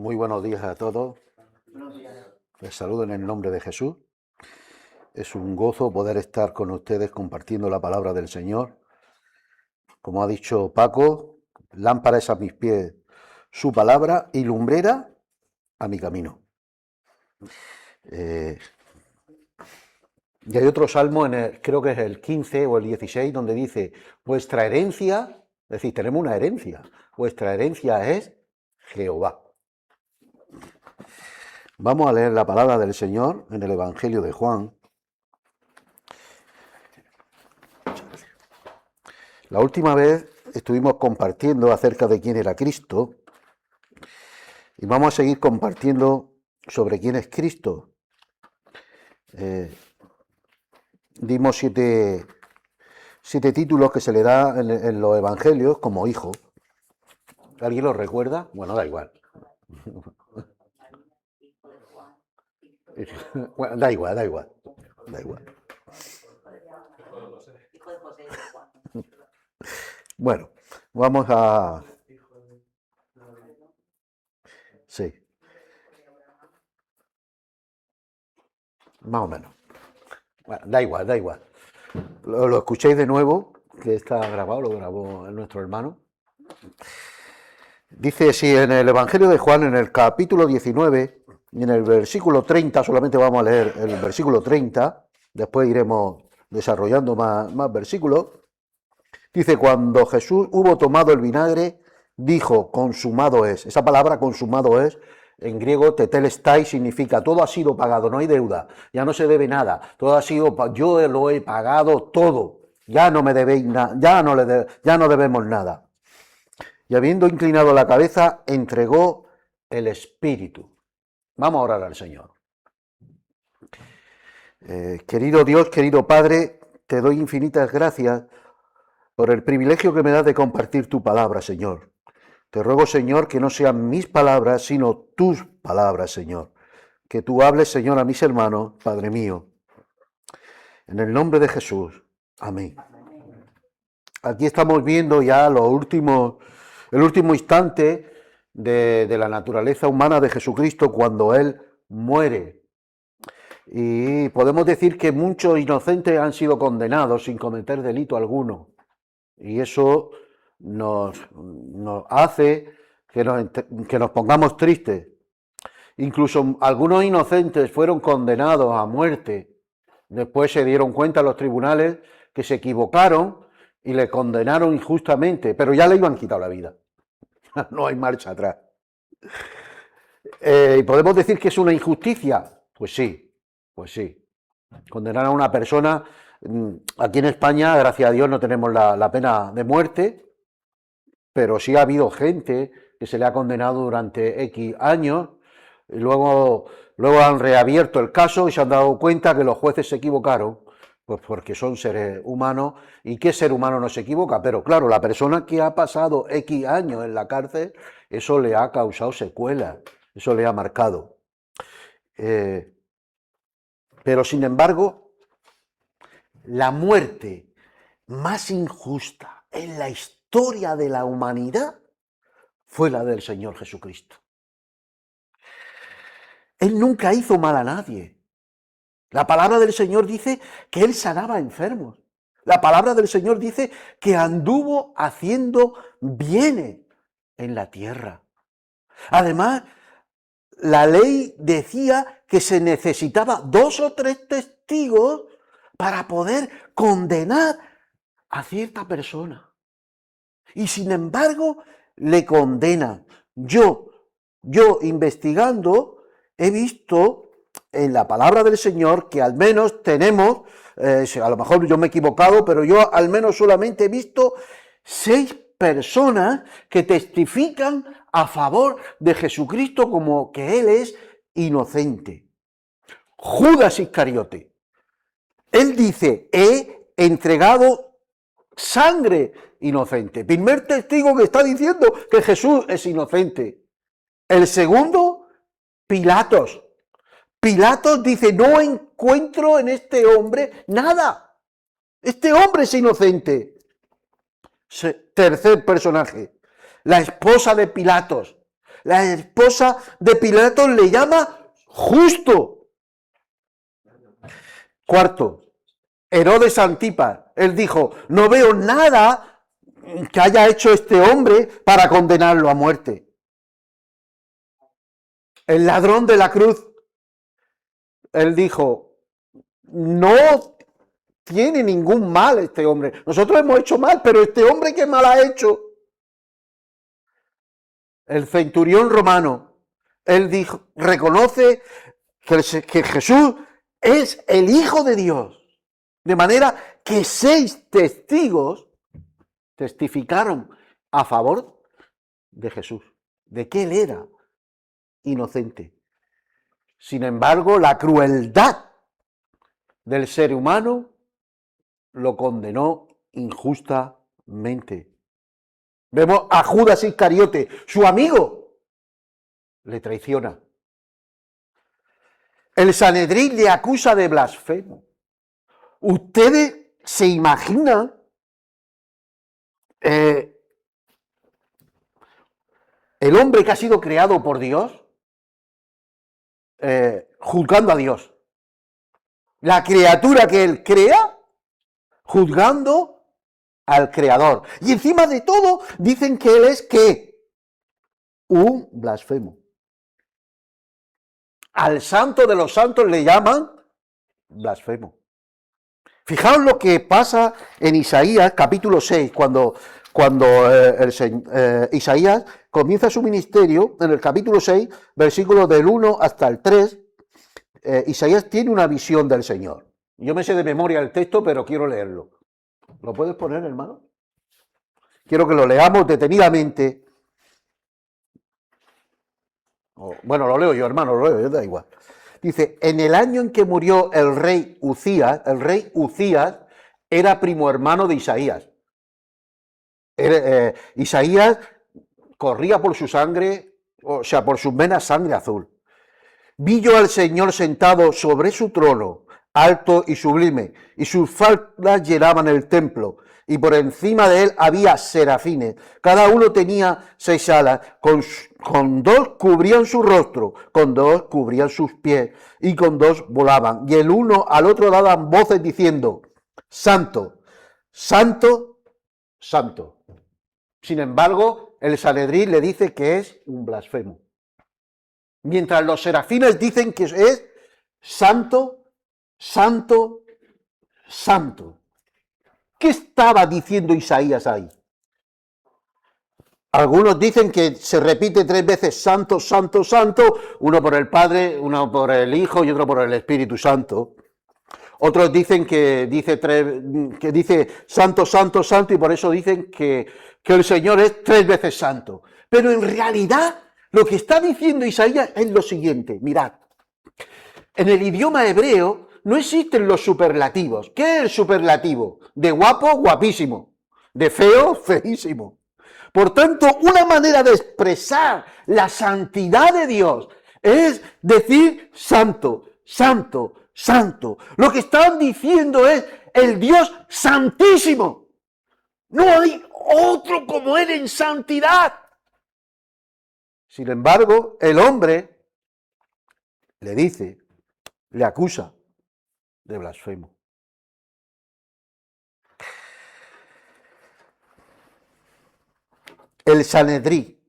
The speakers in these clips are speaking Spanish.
Muy buenos días a todos. Les saludo en el nombre de Jesús. Es un gozo poder estar con ustedes compartiendo la palabra del Señor. Como ha dicho Paco, lámpara es a mis pies su palabra y lumbrera a mi camino. Y hay otro salmo, creo que es el 15 o el 16, donde dice, vuestra herencia, es decir, tenemos una herencia, vuestra herencia es Jehová. Vamos a leer la palabra del Señor en el Evangelio de Juan. La última vez estuvimos compartiendo acerca de quién era Cristo y vamos a seguir compartiendo sobre quién es Cristo. Dimos siete títulos que se le da en los evangelios como hijo. ¿Alguien los recuerda? Bueno, da igual. Bueno, da igual. Bueno, vamos a... Sí. Más o menos. Bueno, da igual. Lo escuchéis de nuevo, que está grabado, lo grabó nuestro hermano. Dice, si en el Evangelio de Juan, en el capítulo 19, y en el versículo 30, solamente vamos a leer el versículo 30, después iremos desarrollando más versículos. Dice, cuando Jesús hubo tomado el vinagre, dijo, consumado es. Esa palabra consumado es, en griego, tetelestai, significa todo ha sido pagado, no hay deuda, ya no se debe nada, todo ha sido, yo lo he pagado todo, ya no me debéis nada, ya no debemos nada. Y habiendo inclinado la cabeza, entregó el Espíritu. Vamos a orar al Señor. Querido Dios, querido Padre, te doy infinitas gracias por el privilegio que me das de compartir tu palabra, Señor. Te ruego, Señor, que no sean mis palabras, sino tus palabras, Señor. Que tú hables, Señor, a mis hermanos, Padre mío. En el nombre de Jesús. Amén. Aquí estamos viendo ya el último instante de la naturaleza humana de Jesucristo cuando Él muere. Y podemos decir que muchos inocentes han sido condenados sin cometer delito alguno. Y eso nos hace que nos pongamos tristes. Incluso algunos inocentes fueron condenados a muerte. Después se dieron cuenta los tribunales que se equivocaron y le condenaron injustamente, pero ya le iban quitado la vida. No hay marcha atrás. ¿Podemos decir que es una injusticia? Pues sí. Condenar a una persona, aquí en España, gracias a Dios, no tenemos la pena de muerte, pero sí ha habido gente que se le ha condenado durante X años, y luego han reabierto el caso y se han dado cuenta que los jueces se equivocaron, pues porque son seres humanos, y ¿qué ser humano no se equivoca? Pero claro, la persona que ha pasado X años en la cárcel, eso le ha causado secuelas, eso le ha marcado. Pero sin embargo, la muerte más injusta en la historia de la humanidad fue la del Señor Jesucristo. Él nunca hizo mal a nadie. La palabra del Señor dice que Él sanaba enfermos. La palabra del Señor dice que anduvo haciendo bienes en la tierra. Además, la ley decía que se necesitaba 2 o 3 testigos para poder condenar a cierta persona. Y sin embargo, le condenan. Yo investigando, he visto en la palabra del Señor que al menos tenemos, a lo mejor yo me he equivocado, pero yo al menos solamente he visto 6 personas que testifican a favor de Jesucristo como que Él es inocente. Judas Iscariote. Él dice, he entregado sangre inocente. Primer testigo que está diciendo que Jesús es inocente. El segundo, Pilatos. Pilatos dice, no encuentro en este hombre nada. Este hombre es inocente. Tercer personaje, la esposa de Pilatos. La esposa de Pilato le llama justo. Cuarto, Herodes Antipas. Él dijo, no veo nada que haya hecho este hombre para condenarlo a muerte. El ladrón de la cruz. Él dijo, no tiene ningún mal este hombre. Nosotros hemos hecho mal, pero este hombre, ¿qué mal ha hecho? El centurión romano, él dijo, reconoce que Jesús es el Hijo de Dios. De manera que 6 testigos testificaron a favor de Jesús, de que él era inocente. Sin embargo, la crueldad del ser humano lo condenó injustamente. Vemos a Judas Iscariote, su amigo, le traiciona. El Sanedrín le acusa de blasfemo. ¿Ustedes se imaginan el hombre que ha sido creado por Dios juzgando a Dios? La criatura que él crea juzgando al creador. Y encima de todo dicen que él es ¿qué? Un blasfemo. Al santo de los santos le llaman blasfemo. Fijaos lo que pasa en Isaías capítulo 6, cuando Isaías comienza su ministerio, en el capítulo 6, versículos del 1 hasta el 3, Isaías tiene una visión del Señor. Yo me sé de memoria el texto, pero quiero leerlo. ¿Lo puedes poner, hermano? Quiero que lo leamos detenidamente. Bueno, lo leo yo, hermano, lo leo yo, da igual. Dice, en el año en que murió el rey Uzías era primo hermano de Isaías. Isaías corría por su sangre, o sea, por sus venas sangre azul. Vi yo al Señor sentado sobre su trono, alto y sublime, y sus faldas llenaban el templo, y por encima de él había serafines, cada uno tenía 6 alas, con 2 cubrían su rostro, con 2 cubrían sus pies, y con 2 volaban, y el uno al otro daban voces diciendo, Santo, Santo, Santo. Sin embargo, el Sanedrín le dice que es un blasfemo. Mientras los serafines dicen que es santo, santo, santo. ¿Qué estaba diciendo Isaías ahí? Algunos dicen que se repite 3 veces santo, santo, santo, uno por el Padre, uno por el Hijo y otro por el Espíritu Santo. Otros dicen que dice santo, santo, santo y por eso dicen que el Señor es 3 veces santo. Pero en realidad lo que está diciendo Isaías es lo siguiente, mirad. En el idioma hebreo no existen los superlativos. ¿Qué es el superlativo? De guapo, guapísimo. De feo, feísimo. Por tanto, una manera de expresar la santidad de Dios es decir santo, santo, santo. Lo que están diciendo es el Dios santísimo. No hay otro como Él en santidad. Sin embargo, el hombre le dice, le acusa de blasfemo. El Sanedrín,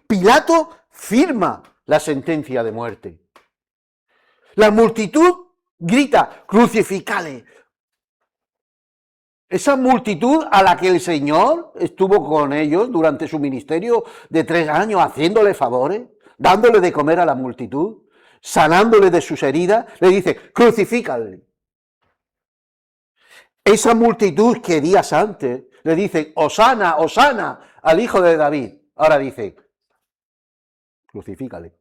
Pilato firma la sentencia de muerte. La multitud grita, crucificale. Esa multitud a la que el Señor estuvo con ellos durante su ministerio de 3 años, haciéndole favores, dándole de comer a la multitud, sanándole de sus heridas, le dice, crucifícale. Esa multitud que días antes le dice, Hosana, Hosana, al hijo de David, ahora dice, crucifícale.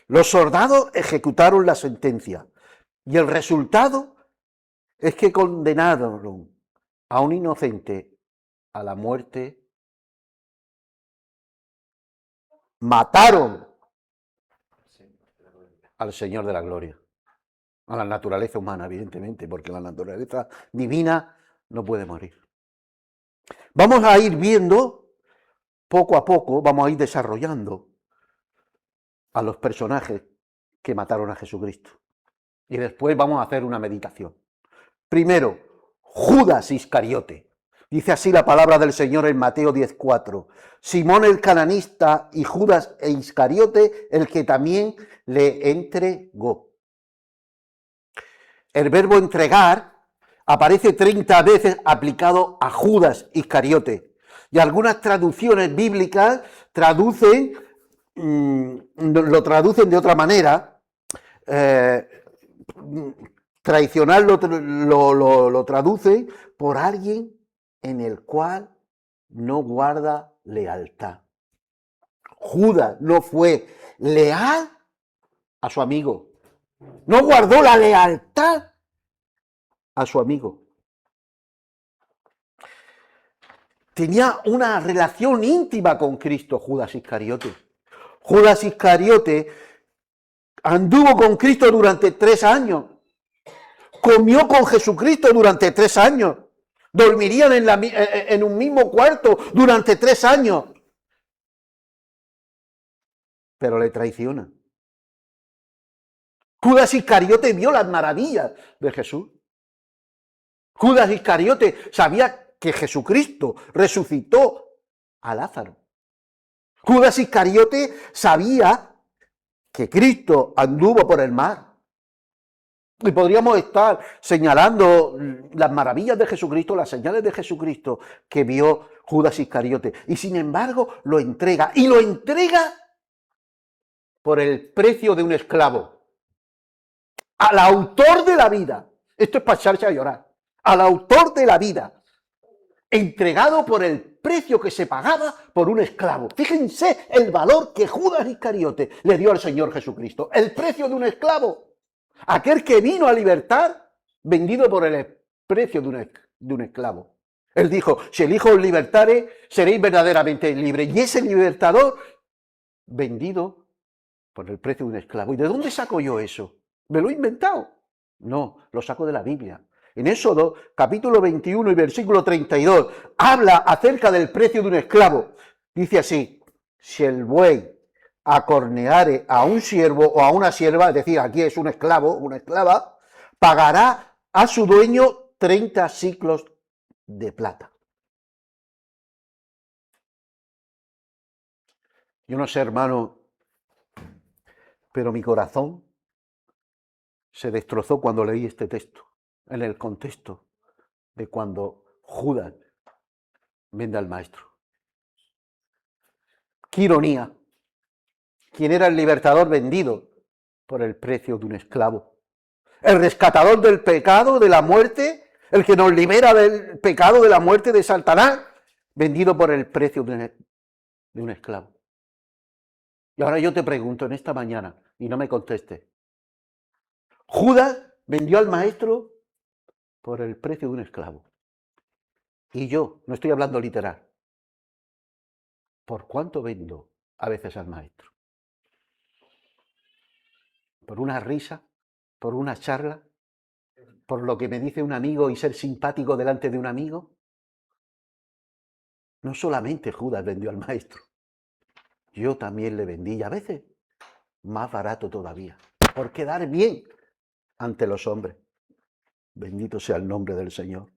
Los soldados ejecutaron la sentencia y el resultado es que condenaron a un inocente a la muerte, mataron al Señor de la Gloria, a la naturaleza humana, evidentemente, porque la naturaleza divina no puede morir. Vamos a ir viendo poco a poco vamos a ir desarrollando a los personajes que mataron a Jesucristo. Y después vamos a hacer una meditación. Primero, Judas Iscariote. Dice así la palabra del Señor en Mateo 10:4. Simón el cananista y Judas Iscariote, el que también le entregó. El verbo entregar aparece 30 veces aplicado a Judas Iscariote. Y algunas traducciones bíblicas lo traducen de otra manera. Tradicional lo traduce por alguien en el cual no guarda lealtad. Judas no fue leal a su amigo, no guardó la lealtad a su amigo. Tenía una relación íntima con Cristo, Judas Iscariote. Judas Iscariote anduvo con Cristo durante 3 años. Comió con Jesucristo durante 3 años. Dormirían en un mismo cuarto durante 3 años. Pero le traiciona. Judas Iscariote vio las maravillas de Jesús. Judas Iscariote sabía que Jesucristo resucitó a Lázaro. Judas Iscariote sabía que Cristo anduvo por el mar. Y podríamos estar señalando las maravillas de Jesucristo, las señales de Jesucristo que vio Judas Iscariote. Y sin embargo lo entrega. Y lo entrega por el precio de un esclavo. Al autor de la vida. Esto es para echarse a llorar. Al autor de la vida. Entregado por el precio que se pagaba por un esclavo. Fíjense el valor que Judas Iscariote le dio al Señor Jesucristo. El precio de un esclavo. Aquel que vino a libertar, vendido por el precio de un esclavo. Él dijo, si el Hijo os libertare, seréis verdaderamente libres. Y ese libertador, vendido por el precio de un esclavo. ¿Y de dónde saco yo eso? ¿Me lo he inventado? No, lo saco de la Biblia. En Éxodo, capítulo 21 y versículo 32, habla acerca del precio de un esclavo. Dice así, si el buey acorneare a un siervo o a una sierva, es decir, aquí es un esclavo, una esclava, pagará a su dueño 30 siclos de plata. Yo no sé, hermano, pero mi corazón se destrozó cuando leí este texto, en el contexto de cuando Judas vende al maestro. ¡Qué ironía! ¿Quién era el libertador vendido por el precio de un esclavo? El rescatador del pecado, de la muerte, el que nos libera del pecado, de la muerte, de Satanás, vendido por el precio de un esclavo. Y ahora yo te pregunto en esta mañana, y no me contestes, Judas vendió al maestro por el precio de un esclavo. Y yo, no estoy hablando literal, ¿por cuánto vendo a veces al maestro? ¿Por una risa? ¿Por una charla? ¿Por lo que me dice un amigo y ser simpático delante de un amigo? No solamente Judas vendió al maestro, yo también le vendí, y a veces más barato todavía, por quedar bien ante los hombres. Bendito sea el nombre del Señor.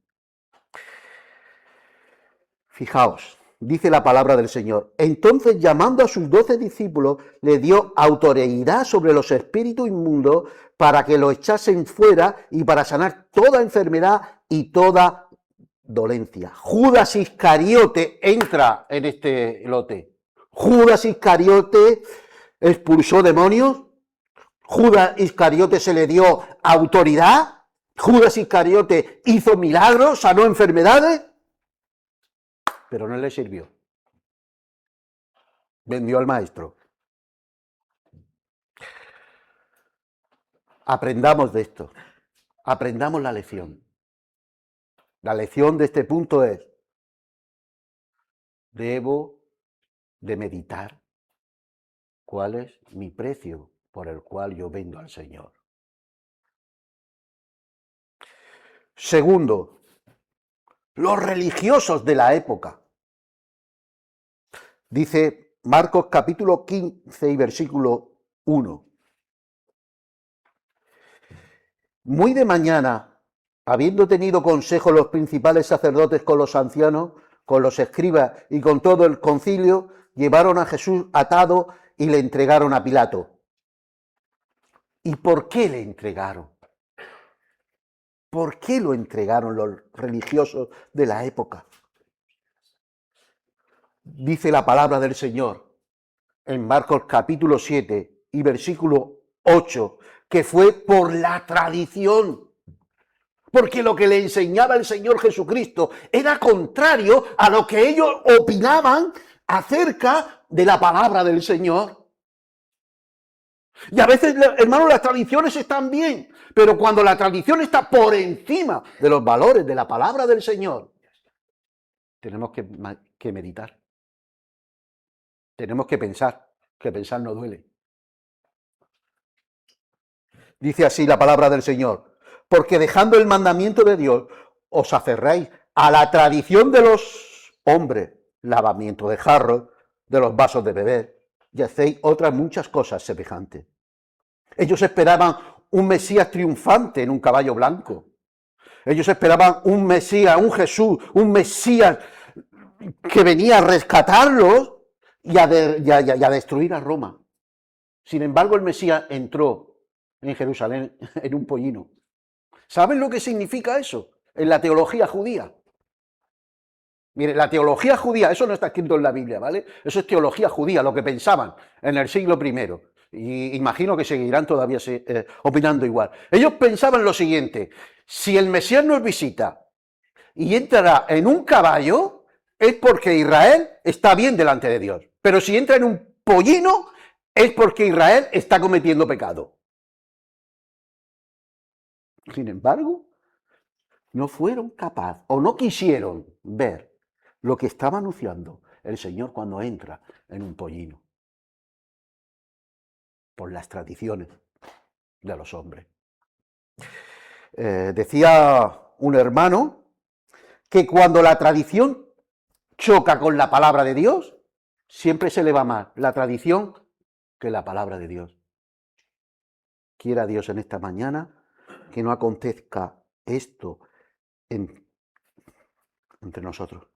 Fijaos, dice la palabra del Señor. Entonces, llamando a sus 12 discípulos, le dio autoridad sobre los espíritus inmundos para que los echasen fuera y para sanar toda enfermedad y toda dolencia. Judas Iscariote entra en este lote. Judas Iscariote expulsó demonios. Judas Iscariote se le dio autoridad. Judas Iscariote hizo milagros, sanó enfermedades, pero no le sirvió. Vendió al maestro. Aprendamos de esto. Aprendamos la lección. La lección de este punto es, debo de meditar cuál es mi precio por el cual yo vendo al Señor. Segundo, los religiosos de la época Dice Marcos capítulo 15 y versículo 1. Muy de mañana, habiendo tenido consejo los principales sacerdotes con los ancianos, con los escribas y con todo el concilio, llevaron a Jesús atado y le entregaron a Pilato. ¿Y por qué le entregaron? ¿Por qué lo entregaron los religiosos de la época? Dice la palabra del Señor en Marcos capítulo 7 y versículo 8, que fue por la tradición. Porque lo que le enseñaba el Señor Jesucristo era contrario a lo que ellos opinaban acerca de la palabra del Señor. Y a veces, hermanos, las tradiciones están bien, pero cuando la tradición está por encima de los valores de la palabra del Señor, tenemos que meditar. Tenemos que pensar no duele. Dice así la palabra del Señor: porque dejando el mandamiento de Dios, os aferráis a la tradición de los hombres, lavamiento de jarros, de los vasos de beber, y hacéis otras muchas cosas semejantes. Ellos esperaban un Mesías triunfante en un caballo blanco. Ellos esperaban un Mesías, un Jesús, un Mesías que venía a rescatarlos y a destruir a Roma. Sin embargo, el Mesías entró en Jerusalén en un pollino. ¿Saben lo que significa eso en la teología judía? Mire, la teología judía, eso no está escrito en la Biblia, ¿vale? Eso es teología judía, lo que pensaban en el siglo I. Y imagino que seguirán todavía opinando igual. Ellos pensaban lo siguiente: si el Mesías nos visita y entra en un caballo, es porque Israel está bien delante de Dios. Pero si entra en un pollino, es porque Israel está cometiendo pecado. Sin embargo, no fueron capaces o no quisieron ver lo que estaba anunciando el Señor cuando entra en un pollino, por las tradiciones de los hombres. Decía un hermano que cuando la tradición choca con la palabra de Dios, siempre se le va más la tradición que la palabra de Dios. Quiera Dios en esta mañana que no acontezca esto entre nosotros.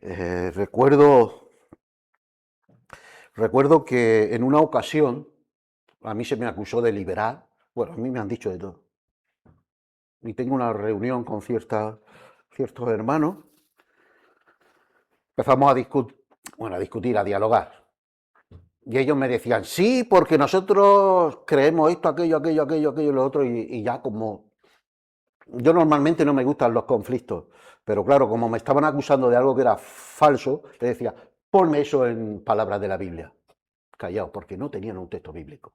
Recuerdo que en una ocasión a mí se me acusó de liberal. Bueno, a mí me han dicho de todo. Y tengo una reunión con ciertos hermanos. Empezamos a discutir, a dialogar. Y ellos me decían, sí, porque nosotros creemos esto, aquello, lo otro, y ya como... Yo normalmente no me gustan los conflictos, pero claro, como me estaban acusando de algo que era falso, le decía, ponme eso en palabras de la Biblia. Callado, porque no tenían un texto bíblico.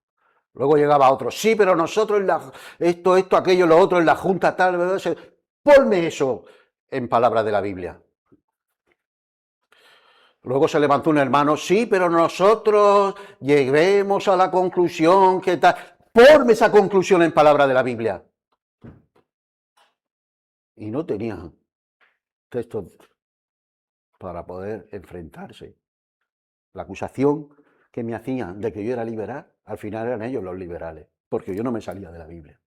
Luego llegaba otro, sí, pero nosotros esto, aquello, lo otro, en la junta tal, ponme eso en palabras de la Biblia. Luego se levantó un hermano, sí, pero nosotros lleguemos a la conclusión que tal. Ponme esa conclusión en palabras de la Biblia. Y no tenían textos para poder enfrentarse. La acusación que me hacían de que yo era liberal, al final eran ellos los liberales, porque yo no me salía de la Biblia.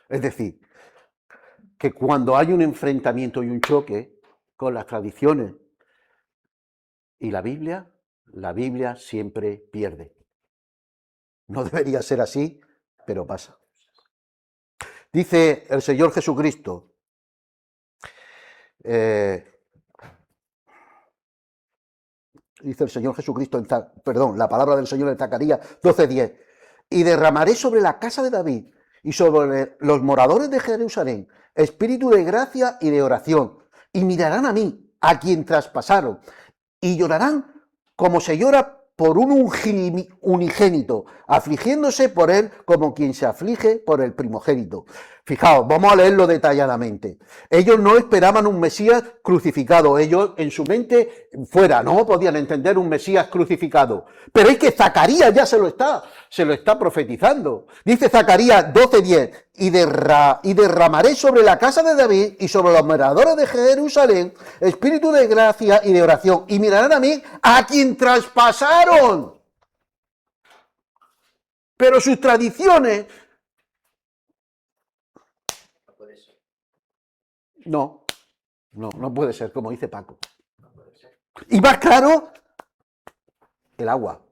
Es decir, que cuando hay un enfrentamiento y un choque con las tradiciones y la Biblia siempre pierde. No debería ser así, pero pasa. Dice el Señor Jesucristo, la palabra del Señor en Zacarías 12:10, y derramaré sobre la casa de David y sobre los moradores de Jerusalén espíritu de gracia y de oración, y mirarán a mí, a quien traspasaron, y llorarán como se llora por un unigénito, afligiéndose por él como quien se aflige por el primogénito, Fijaos, vamos a leerlo detalladamente. Ellos no esperaban un Mesías crucificado, ellos en su mente fuera, no podían entender un Mesías crucificado. Pero es que Zacarías ya se lo está profetizando. Dice Zacarías 12:10, y derramaré sobre la casa de David y sobre los moradores de Jerusalén espíritu de gracia y de oración, y mirarán a mí a quien traspasaron. Pero sus tradiciones... No puede ser, como dice Paco. Y más claro, el agua.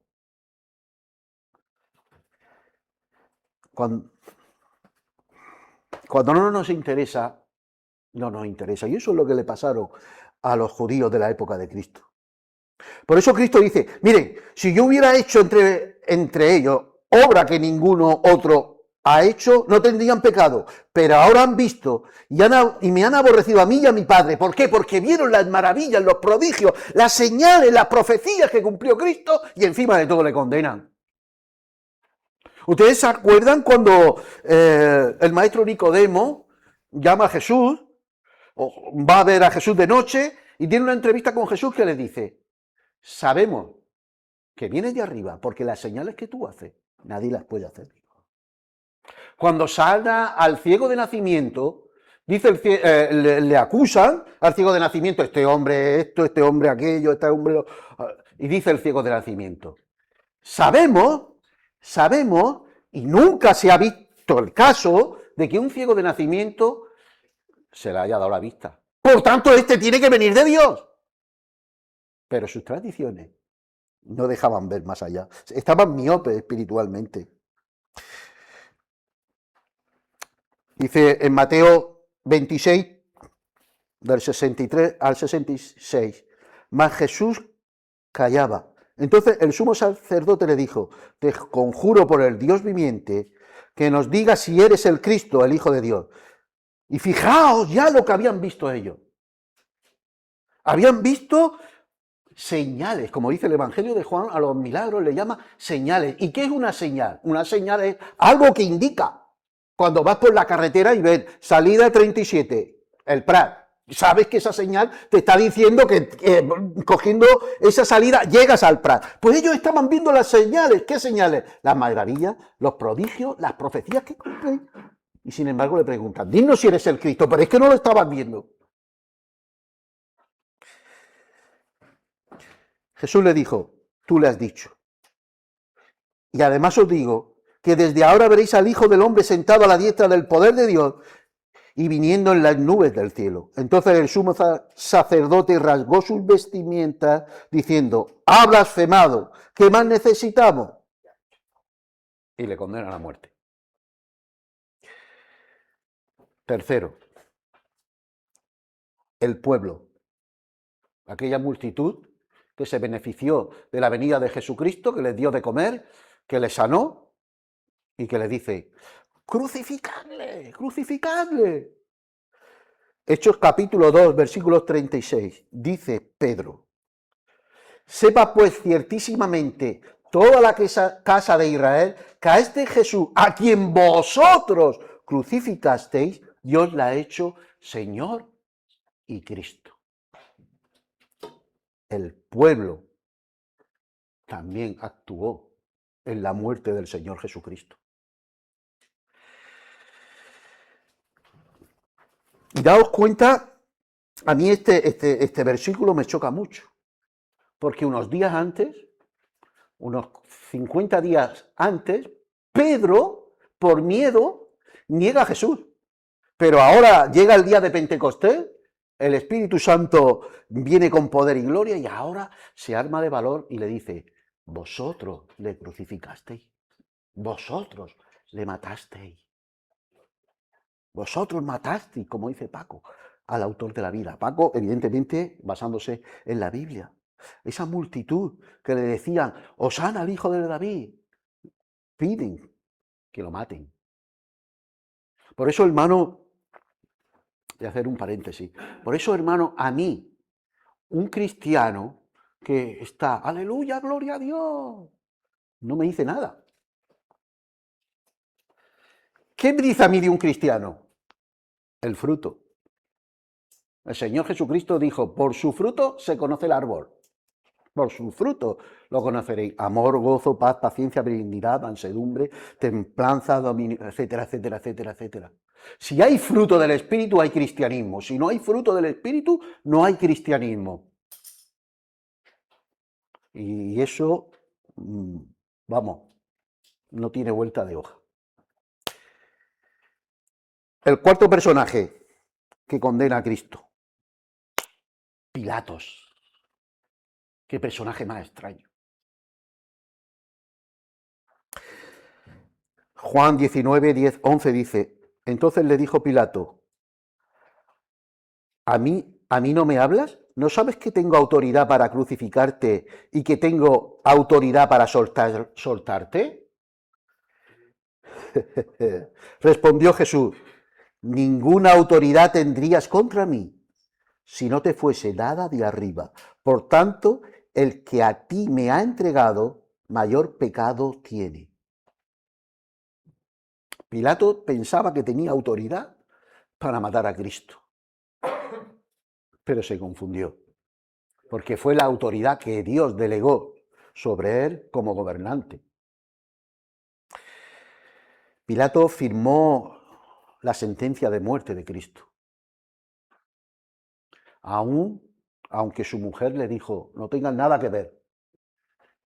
Cuando no nos interesa, no nos interesa. Y eso es lo que le pasaron a los judíos de la época de Cristo. Por eso Cristo dice, miren, si yo hubiera hecho entre ellos obra que ninguno otro ha hecho, no tendrían pecado, pero ahora han visto y me han aborrecido a mí y a mi Padre. ¿Por qué? Porque vieron las maravillas, los prodigios, las señales, las profecías que cumplió Cristo y encima de todo le condenan. ¿Ustedes se acuerdan cuando el maestro Nicodemo llama a Jesús, o va a ver a Jesús de noche y tiene una entrevista con Jesús que le dice, sabemos que vienes de arriba porque las señales que tú haces, nadie las puede hacer. Cuando sana al ciego de nacimiento, dice le acusan al ciego de nacimiento, este hombre esto, este hombre aquello, este hombre... Y dice el ciego de nacimiento, sabemos, y nunca se ha visto el caso de que un ciego de nacimiento se le haya dado la vista. Por tanto, este tiene que venir de Dios. Pero sus tradiciones no dejaban ver más allá. Estaban miopes espiritualmente. Dice en Mateo 26, del 63 al 66, mas Jesús callaba. Entonces el sumo sacerdote le dijo, te conjuro por el Dios viviente, que nos diga si eres el Cristo, el Hijo de Dios. Y fijaos ya lo que habían visto ellos. Habían visto señales, como dice el Evangelio de Juan, a los milagros le llama señales. ¿Y qué es una señal? Una señal es algo que indica. Cuando vas por la carretera y ves salida 37, el Prat, sabes que esa señal te está diciendo que cogiendo esa salida llegas al Prat. Pues ellos estaban viendo las señales. ¿Qué señales? Las maravillas, los prodigios, las profecías que cumplen. Y sin embargo le preguntan, dinos si eres el Cristo, pero es que no lo estaban viendo. Jesús le dijo, tú le has dicho. Y además os digo que desde ahora veréis al Hijo del Hombre sentado a la diestra del poder de Dios y viniendo en las nubes del cielo. Entonces el sumo sacerdote rasgó sus vestimentas diciendo, ha blasfemado, ¿qué más necesitamos? Y le condenan a muerte. Tercero, el pueblo, aquella multitud que se benefició de la venida de Jesucristo, que les dio de comer, que les sanó, y que le dice, crucificadle, crucificadle. Hechos capítulo 2, versículos 36, dice Pedro, sepa pues ciertísimamente toda la casa de Israel que a este Jesús, a quien vosotros crucificasteis, Dios la ha hecho Señor y Cristo. El pueblo también actuó en la muerte del Señor Jesucristo. Y daos cuenta, a mí este versículo me choca mucho, porque unos días antes, unos 50 días antes, Pedro, por miedo, niega a Jesús. Pero ahora llega el día de Pentecostés, el Espíritu Santo viene con poder y gloria y ahora se arma de valor y le dice, vosotros le crucificasteis, vosotros le matasteis. Vosotros matasteis, como dice Paco, al autor de la vida. Paco, evidentemente, basándose en la Biblia. Esa multitud que le decían, Hosana al hijo de David, piden que lo maten. Por eso, hermano, voy a hacer un paréntesis. Por eso, hermano, a mí, un cristiano que está, aleluya, gloria a Dios, no me dice nada. ¿Qué me dice a mí de un cristiano? El fruto. El Señor Jesucristo dijo, por su fruto se conoce el árbol. Por su fruto lo conoceréis. Amor, gozo, paz, paciencia, benignidad, mansedumbre, templanza, dominio, etcétera, etcétera, etcétera, etcétera. Si hay fruto del Espíritu, hay cristianismo. Si no hay fruto del Espíritu, no hay cristianismo. Y eso, vamos, no tiene vuelta de hoja. El cuarto personaje que condena a Cristo, Pilatos. Qué personaje más extraño. Juan 19, 10, 11 dice, entonces le dijo Pilato, ¿a mí no me hablas? ¿No sabes que tengo autoridad para crucificarte y que tengo autoridad para soltarte? Respondió Jesús, ninguna autoridad tendrías contra mí si no te fuese dada de arriba. Por tanto, el que a ti me ha entregado, mayor pecado tiene. Pilato pensaba que tenía autoridad para matar a Cristo, pero se confundió, porque fue la autoridad que Dios delegó sobre él como gobernante. Pilato firmó la sentencia de muerte de Cristo, aunque su mujer le dijo, no tengas nada que ver,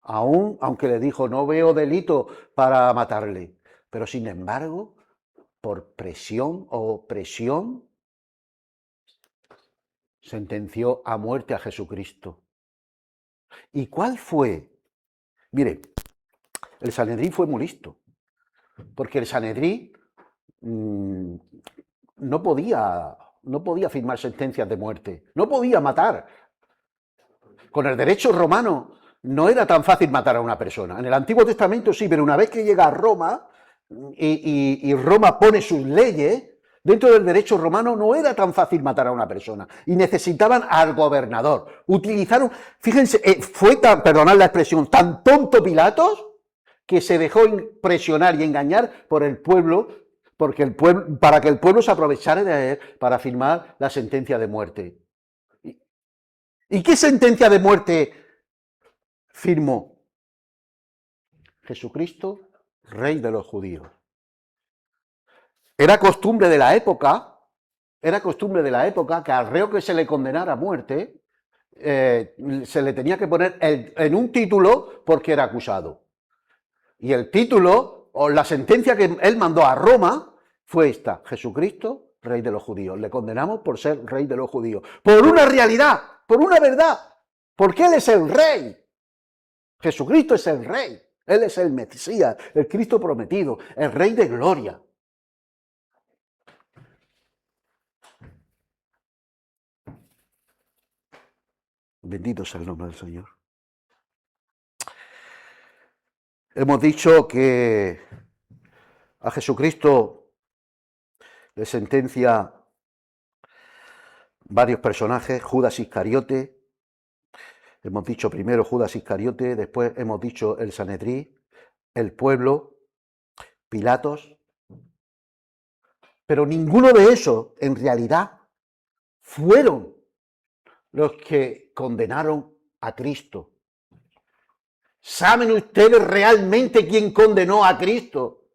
aunque le dijo, no veo delito para matarle, pero sin embargo, por presión o opresión, sentenció a muerte a Jesucristo. ¿Y cuál fue? Mire, el Sanedrín fue muy listo, porque el Sanedrín no podía firmar sentencias de muerte, no podía matar. Con el derecho romano no era tan fácil matar a una persona. En el Antiguo Testamento sí, pero una vez que llega a Roma y Roma pone sus leyes, dentro del derecho romano no era tan fácil matar a una persona y necesitaban al gobernador. Utilizaron, fíjense, fue tan, perdonad la expresión, tan tonto Pilatos que se dejó impresionar y engañar por el pueblo, para que el pueblo se aprovechara de él para firmar la sentencia de muerte. ¿Y qué sentencia de muerte firmó? Jesucristo, Rey de los judíos. Era costumbre de la época que al reo que se le condenara a muerte, se le tenía que poner en un título porque era acusado. Y el título, o la sentencia que él mandó a Roma, fue esta: Jesucristo, Rey de los judíos. Le condenamos por ser Rey de los judíos. Por una realidad, por una verdad. Porque Él es el Rey. Jesucristo es el Rey. Él es el Mesías, el Cristo prometido, el Rey de gloria. Bendito sea el nombre del Señor. Hemos dicho que a Jesucristo le sentencia varios personajes, Judas Iscariote. Hemos dicho primero Judas Iscariote, después hemos dicho el Sanedrín, el pueblo, Pilatos. Pero ninguno de esos, en realidad, fueron los que condenaron a Cristo. ¿Saben ustedes realmente quién condenó a Cristo?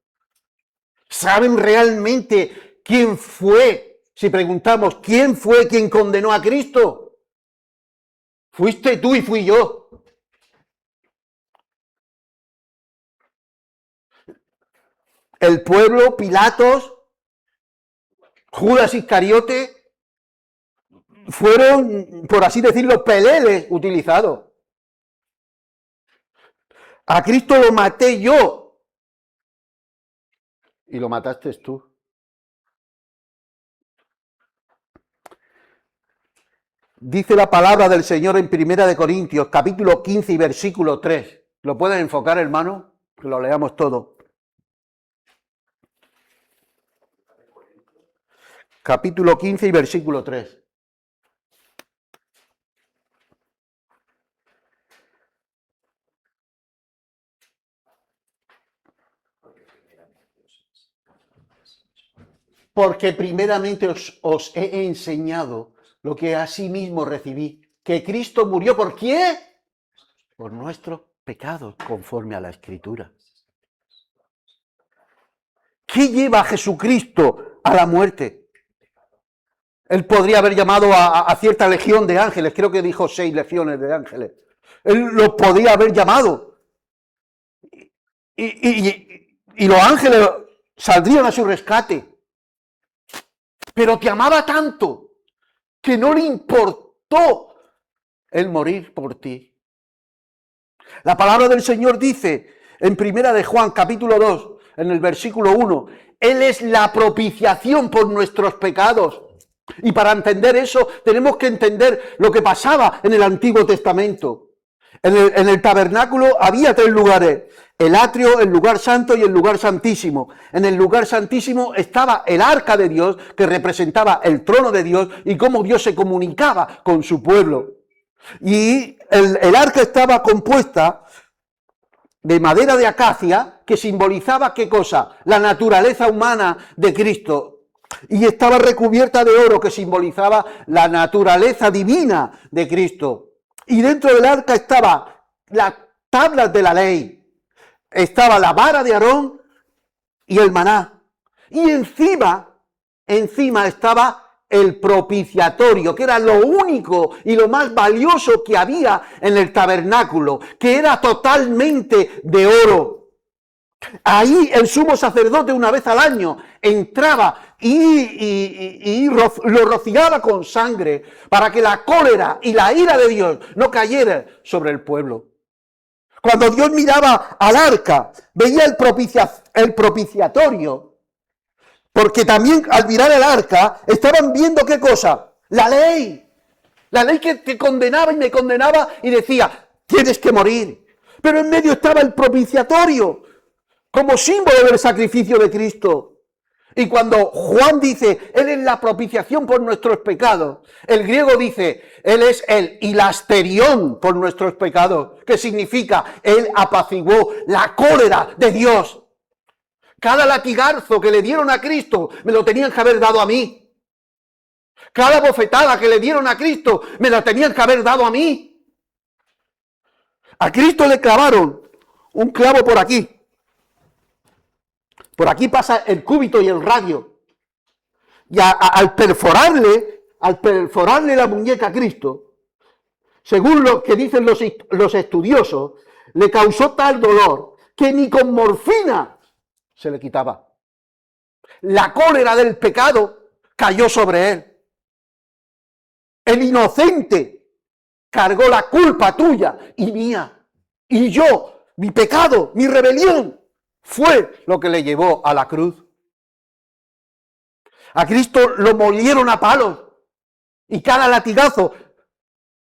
¿Saben realmente quién fue? Si preguntamos, ¿quién fue quien condenó a Cristo? Fuiste tú y fui yo. El pueblo, Pilatos, Judas Iscariote, fueron, por así decirlo, peleles utilizados. A Cristo lo maté yo. Y lo mataste tú. Dice la palabra del Señor en 1 Corintios, capítulo 15 y versículo 3. ¿Lo pueden enfocar, hermano? Que lo leamos todo. Capítulo 15 y versículo 3. Porque primeramente os he enseñado lo que asimismo recibí, que Cristo murió ¿por quién? Por nuestros pecados, conforme a la Escritura. ¿Qué lleva a Jesucristo a la muerte? Él podría haber llamado a cierta legión de ángeles, creo que dijo 6 legiones de ángeles. Él los podía haber llamado. Y los ángeles saldrían a su rescate. Pero te amaba tanto que no le importó el morir por ti. La palabra del Señor dice en Primera de Juan, capítulo 2, en el versículo 1, Él es la propiciación por nuestros pecados. Y para entender eso tenemos que entender lo que pasaba en el Antiguo Testamento. En el tabernáculo había 3 lugares: el atrio, el lugar santo y el lugar santísimo. En el lugar santísimo estaba el arca de Dios, que representaba el trono de Dios y cómo Dios se comunicaba con su pueblo. Y el arca estaba compuesta de madera de acacia, que simbolizaba ¿qué cosa? La naturaleza humana de Cristo. Y estaba recubierta de oro, que simbolizaba la naturaleza divina de Cristo. Y dentro del arca estaba las tablas de la ley, estaba la vara de Aarón y el maná. Y encima estaba el propiciatorio, que era lo único y lo más valioso que había en el tabernáculo, que era totalmente de oro. Ahí el sumo sacerdote una vez al año entraba y lo rociaba con sangre para que la cólera y la ira de Dios no cayera sobre el pueblo. Cuando Dios miraba al arca, veía el propiciatorio, porque también al mirar el arca estaban viendo ¿qué cosa? La ley que te condenaba y me condenaba y decía, tienes que morir. Pero en medio estaba el propiciatorio, como símbolo del sacrificio de Cristo. Y cuando Juan dice, Él es la propiciación por nuestros pecados, el griego dice, Él es el hilasterión por nuestros pecados, que significa, Él apaciguó la cólera de Dios. Cada latigazo que le dieron a Cristo, me lo tenían que haber dado a mí. Cada bofetada que le dieron a Cristo, me la tenían que haber dado a mí. A Cristo le clavaron un clavo por aquí. Por aquí pasa el cúbito y el radio. Y al perforarle la muñeca a Cristo, según lo que dicen los estudiosos, le causó tal dolor que ni con morfina se le quitaba. La cólera del pecado cayó sobre él. El inocente cargó la culpa tuya y mía. Y yo, mi pecado, mi rebelión, fue lo que le llevó a la cruz. A Cristo lo molieron a palos y cada latigazo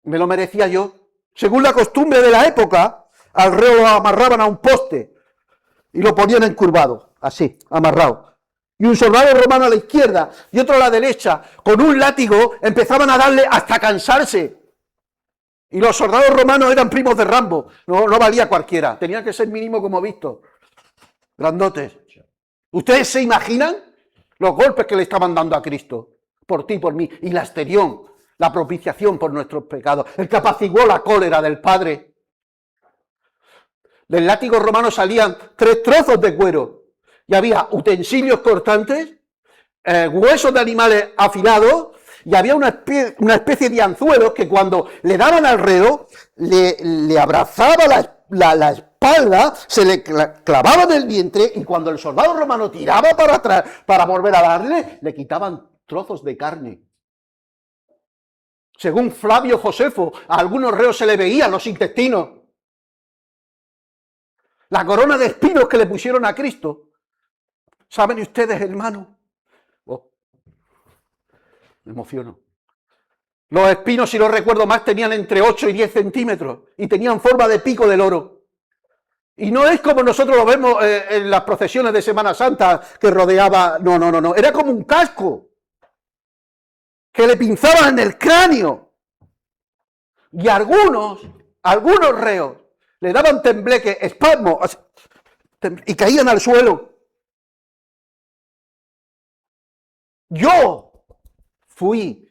me lo merecía yo. Según la costumbre de la época, al reo lo amarraban a un poste y lo ponían encurvado, así, amarrado. Y un soldado romano a la izquierda y otro a la derecha, con un látigo, empezaban a darle hasta cansarse. Y los soldados romanos eran primos de Rambo, no valía cualquiera, tenía que ser mínimo como visto. Grandotes. ¿Ustedes se imaginan los golpes que le estaban dando a Cristo? Por ti, por mí. Y la asterión, la propiciación por nuestros pecados. El que apaciguó la cólera del Padre. Del látigo romano salían 3 trozos de cuero. Y había utensilios cortantes, huesos de animales afilados, y había una especie de anzuelos que cuando le daban al reo, le abrazaba la espalda, se le clavaba en el vientre, y cuando el soldado romano tiraba para atrás para volver a darle, le quitaban trozos de carne. Según Flavio Josefo, a algunos reos se le veían los intestinos. La corona de espinos que le pusieron a Cristo. ¿Saben ustedes, hermanos? Me emociono. Los espinos, si no recuerdo más, tenían entre 8 y 10 centímetros y tenían forma de pico del oro. Y no es como nosotros lo vemos en las procesiones de Semana Santa que rodeaba, no, era como un casco que le pinzaban en el cráneo. Y algunos reos le daban tembleque, espasmo, y caían al suelo. Yo fui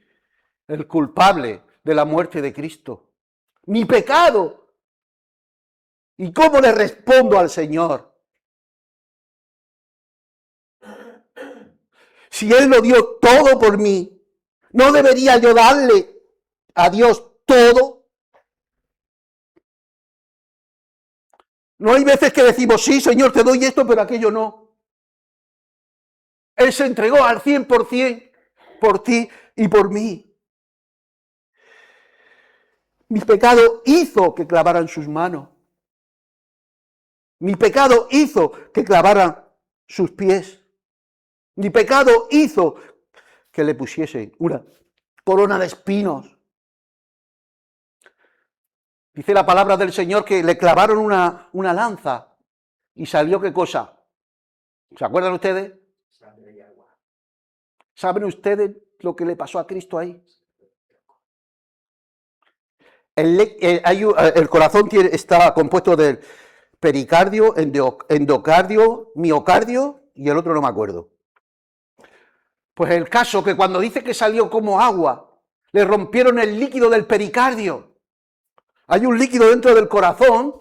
el culpable de la muerte de Cristo. Mi pecado. ¿Y cómo le respondo al Señor? Si Él lo dio todo por mí, ¿no debería yo darle a Dios todo? No hay veces que decimos, sí, Señor, te doy esto, pero aquello no. Él se entregó al 100% por ti y por mí. Mi pecado hizo que clavaran sus manos. Mi pecado hizo que clavaran sus pies. Mi pecado hizo que le pusiesen una corona de espinos. Dice la palabra del Señor que le clavaron una lanza y salió ¿qué cosa? ¿Se acuerdan ustedes? ¿Saben ustedes lo que le pasó a Cristo ahí? El corazón está compuesto del pericardio, endocardio, miocardio y el otro no me acuerdo. Pues el caso que cuando dice que salió como agua, le rompieron el líquido del pericardio. Hay un líquido dentro del corazón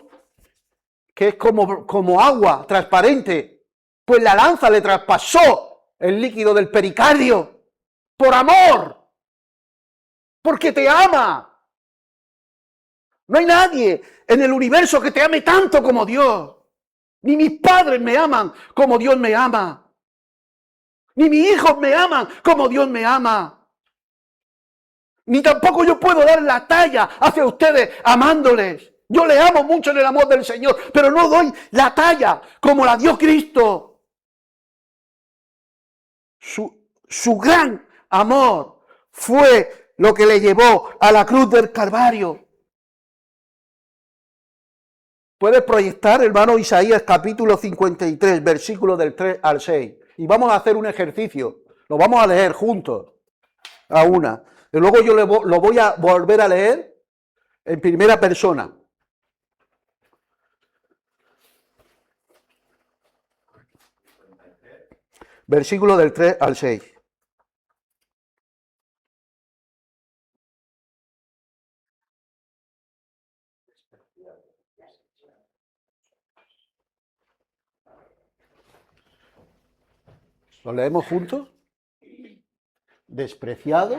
que es como agua transparente. Pues la lanza le traspasó el líquido del pericardio por amor, porque te ama. No hay nadie en el universo que te ame tanto como Dios. Ni mis padres me aman como Dios me ama. Ni mis hijos me aman como Dios me ama. Ni tampoco yo puedo dar la talla hacia ustedes amándoles. Yo les amo mucho en el amor del Señor, pero no doy la talla como la dio Cristo. Su gran amor fue lo que le llevó a la cruz del Calvario. Puedes proyectar, hermano, Isaías capítulo 53, versículos del 3 al 6. Y vamos a hacer un ejercicio. Lo vamos a leer juntos, a una. Y luego yo lo voy a volver a leer en primera persona. Versículo del 3 al 6. ¿Lo leemos juntos? Despreciado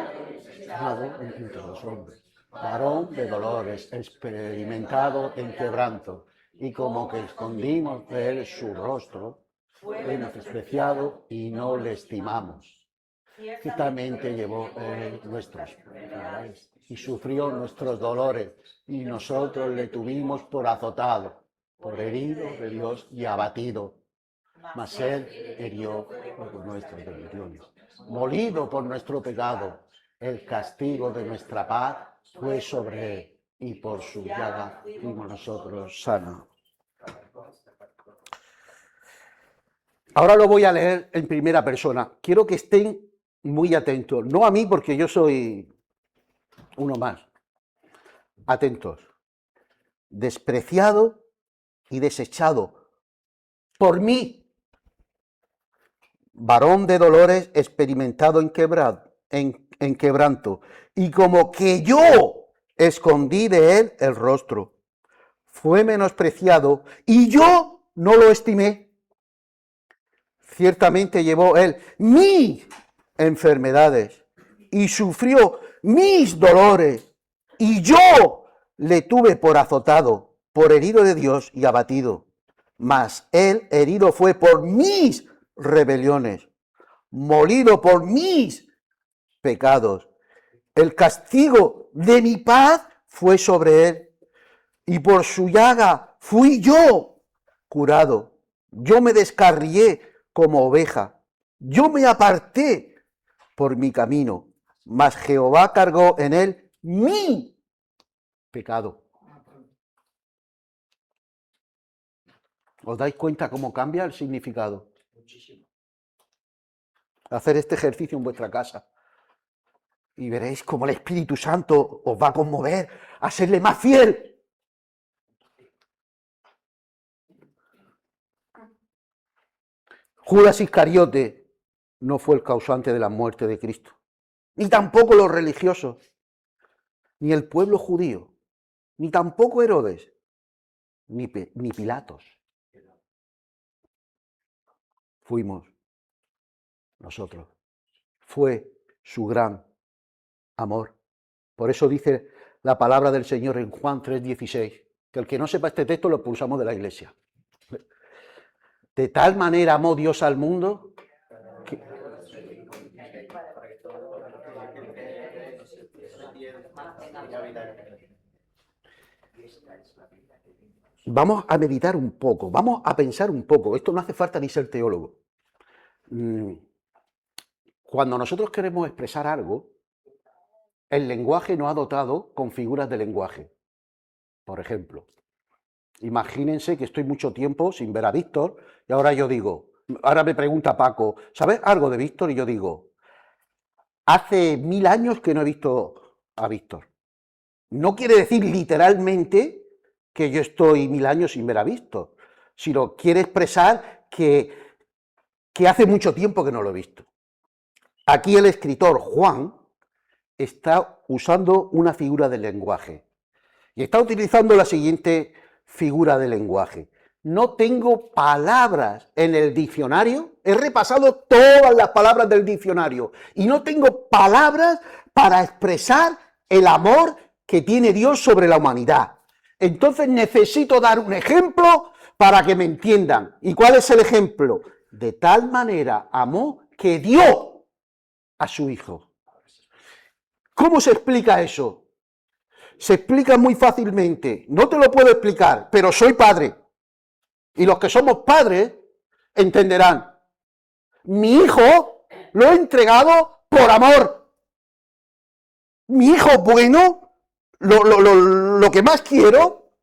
entre los hombres, varón de dolores, experimentado en quebranto, y como que escondimos de él su rostro, fue despreciado y no le estimamos. Ciertamente llevó nuestros pecados y sufrió nuestros dolores, y nosotros le tuvimos por azotado, por herido de Dios y abatido. Mas él hirió por nuestras rebeliones, molido por nuestro pecado. El castigo de nuestra paz fue sobre él, y por su llaga fuimos nosotros sanos. Ahora lo voy a leer en primera persona. Quiero que estén muy atentos, no a mí porque yo soy uno más. Atentos. Despreciado y desechado por mí, varón de dolores, experimentado en quebranto, y como que yo escondí de él el rostro. Fue menospreciado y yo no lo estimé. Ciertamente llevó él mis enfermedades y sufrió mis dolores, y yo le tuve por azotado, por herido de Dios y abatido. Mas él herido fue por mis rebeliones, molido por mis pecados. El castigo de mi paz fue sobre él, y por su llaga fui yo curado. Yo me descarrié como oveja, yo me aparté por mi camino, mas Jehová cargó en él mi pecado. ¿Os dais cuenta cómo cambia el significado? Muchísimo. Hacer este ejercicio en vuestra casa y veréis cómo el Espíritu Santo os va a conmover a serle más fiel. Judas Iscariote no fue el causante de la muerte de Cristo, ni tampoco los religiosos, ni el pueblo judío, ni tampoco Herodes, ni Pilatos. Fuimos nosotros. Fue su gran amor. Por eso dice la palabra del Señor en Juan 3:16, que el que no sepa este texto lo expulsamos de la iglesia. De tal manera amó Dios al mundo que... Vamos a meditar un poco, vamos a pensar un poco. Esto no hace falta ni ser teólogo. Cuando nosotros queremos expresar algo, el lenguaje nos ha dotado con figuras de lenguaje. Por ejemplo, imagínense que estoy mucho tiempo sin ver a Víctor y ahora yo digo, ahora me pregunta Paco, ¿sabes algo de Víctor? Y yo digo, hace 1000 años que no he visto a Víctor. No quiere decir literalmente que yo estoy 1000 años sin ver a Víctor, sino quiere expresar que hace mucho tiempo que no lo he visto. Aquí el escritor Juan está usando una figura del lenguaje y está utilizando la siguiente figura de lenguaje. No tengo palabras en el diccionario, he repasado todas las palabras del diccionario y no tengo palabras para expresar el amor que tiene Dios sobre la humanidad. Entonces necesito dar un ejemplo para que me entiendan. ¿Y cuál es el ejemplo? De tal manera amó que dio a su Hijo. ¿Cómo se explica eso? Se explica muy fácilmente. No te lo puedo explicar, pero soy padre. Y los que somos padres entenderán. Mi hijo lo he entregado por amor. Mi hijo bueno, lo que más quiero,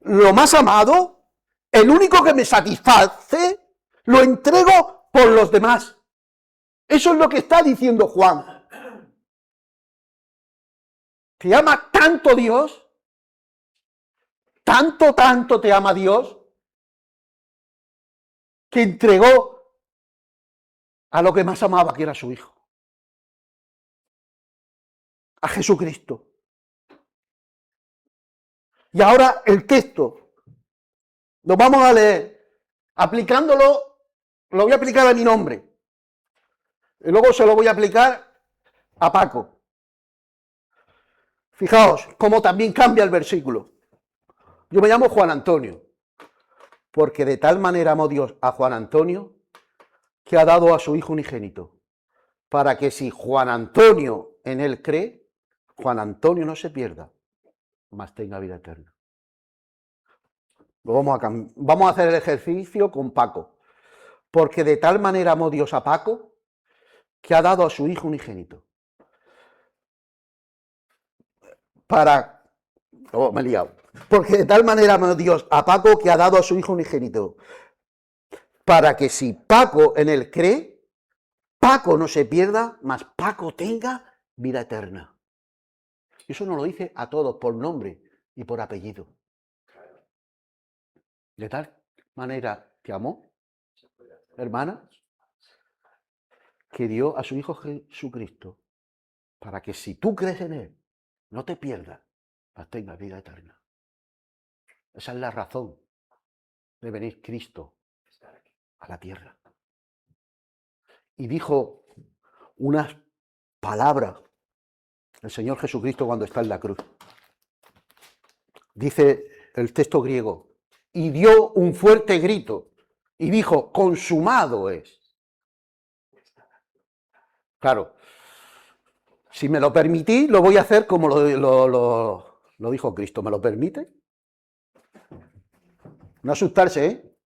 lo más amado, el único que me satisface, lo entrego por los demás. Eso es lo que está diciendo Juan. Te ama tanto Dios, tanto te ama Dios, que entregó a lo que más amaba, que era su Hijo, a Jesucristo. Y ahora el texto lo vamos a leer, aplicándolo, lo voy a aplicar a mi nombre, y luego se lo voy a aplicar a Paco. Fijaos cómo también cambia el versículo. Yo me llamo Juan Antonio, porque de tal manera amó Dios a Juan Antonio que ha dado a su Hijo unigénito, para que si Juan Antonio en él cree, Juan Antonio no se pierda, mas tenga vida eterna. Vamos a hacer el ejercicio con Paco, porque de tal manera amó Dios a Paco que ha dado a su Hijo unigénito. Me he liado. Porque de tal manera amó Dios a Paco que ha dado a su Hijo unigénito, para que si Paco en él cree, Paco no se pierda, mas Paco tenga vida eterna. Y eso nos lo dice a todos por nombre y por apellido. De tal manera te amó, hermana, que dio a su Hijo Jesucristo, para que si tú crees en él, no te pierdas, mas tengas vida eterna. Esa es la razón de venir Cristo a la tierra. Y dijo unas palabras el Señor Jesucristo cuando está en la cruz. Dice el texto griego, y dio un fuerte grito y dijo, consumado es. Claro, si me lo permitís, lo voy a hacer como lo dijo Cristo. ¿Me lo permite? No asustarse, ¿eh?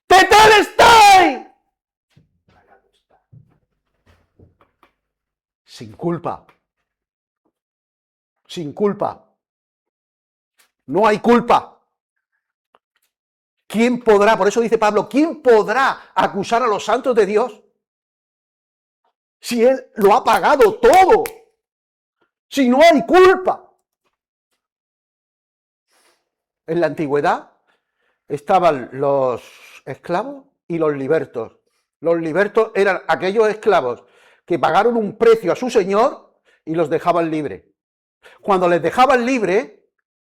¡Tetelestai! Sin culpa. Sin culpa. No hay culpa. ¿Quién podrá, por eso dice Pablo, quién podrá acusar a los santos de Dios? Si Él lo ha pagado todo. Si no hay culpa. En la antigüedad estaban los esclavos y los libertos. Los libertos eran aquellos esclavos que pagaron un precio a su señor y los dejaban libres. Cuando les dejaban libres,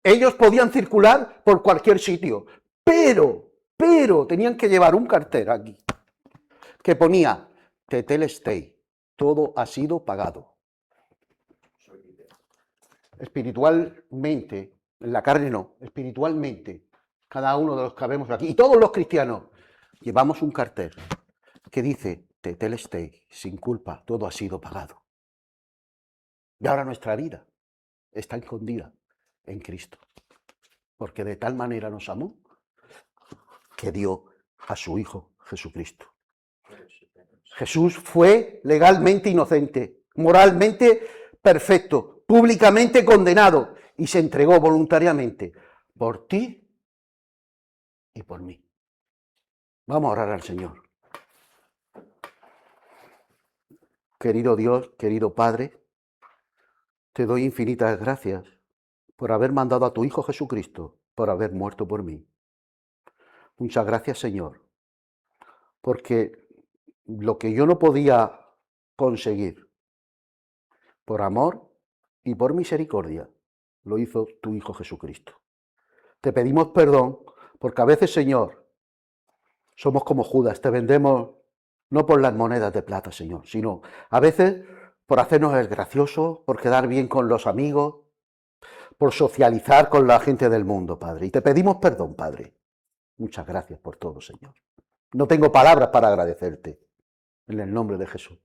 ellos podían circular por cualquier sitio, pero tenían que llevar un cartel aquí que ponía Tetelestai, todo ha sido pagado. Espiritualmente, en la carne no, espiritualmente, cada uno de los que vemos aquí, y todos los cristianos, llevamos un cartel que dice Tetelestai, sin culpa, todo ha sido pagado. Y ahora nuestra vida está escondida en Cristo, porque de tal manera nos amó que dio a su Hijo Jesucristo. Jesús fue legalmente inocente, moralmente perfecto, públicamente condenado y se entregó voluntariamente por ti y por mí. Vamos a orar al Señor. Querido Dios, querido Padre, te doy infinitas gracias por haber mandado a tu Hijo Jesucristo, por haber muerto por mí. Muchas gracias, Señor, porque lo que yo no podía conseguir, por amor y por misericordia, lo hizo tu Hijo Jesucristo. Te pedimos perdón porque a veces, Señor, somos como Judas, te vendemos no por las monedas de plata, Señor, sino a veces por hacernos el gracioso, por quedar bien con los amigos, por socializar con la gente del mundo, Padre. Y te pedimos perdón, Padre. Muchas gracias por todo, Señor. No tengo palabras para agradecerte. En el nombre de Jesús.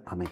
Amén.